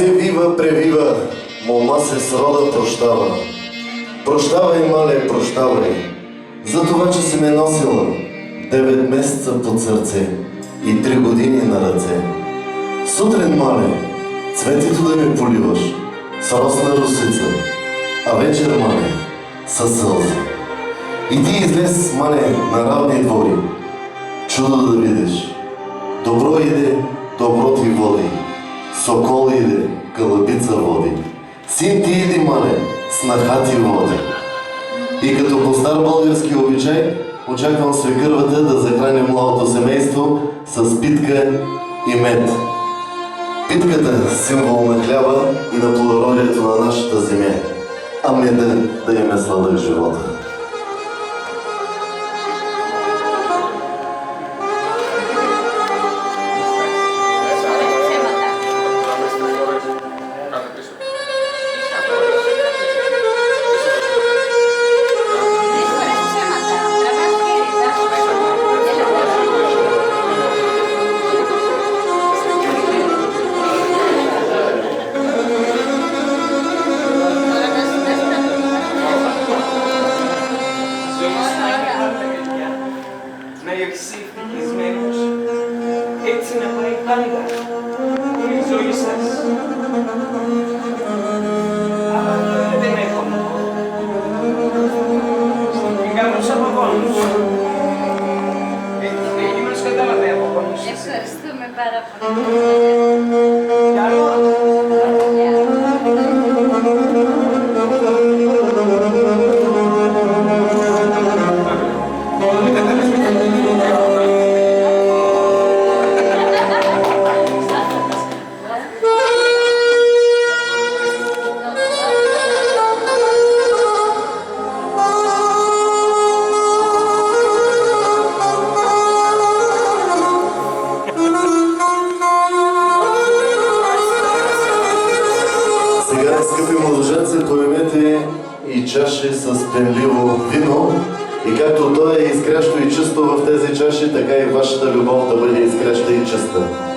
се вива, превива, мома се срода прощава. Прощавай, мале, прощавай, за това, че си ме носила 9 месеца под сърце и 3 години на ръце. Сутрин, мале, цветето да ми поливаш с росна русица, а вечер, мале, със сълзи. И ти излез, мале, на равни двори, чудо да видиш. Добро иде, добро ти води, сокол иде, кълъбица води. Син ти иди, мале, снаха ти води. И като по стар български обичай, очаквам свекървата да захрани младото семейство с питка и мед. Питката – символ на хляба и на плодородието на нашата земя, а меда да им е сладък живота. Ευχαριστούμε πάρα πολύ. Скъпи младоженци, поемете и чаши с пенливо вино и както то е изкрещо и чисто в тези чаши, така и вашата любов да бъде изкреща и чиста.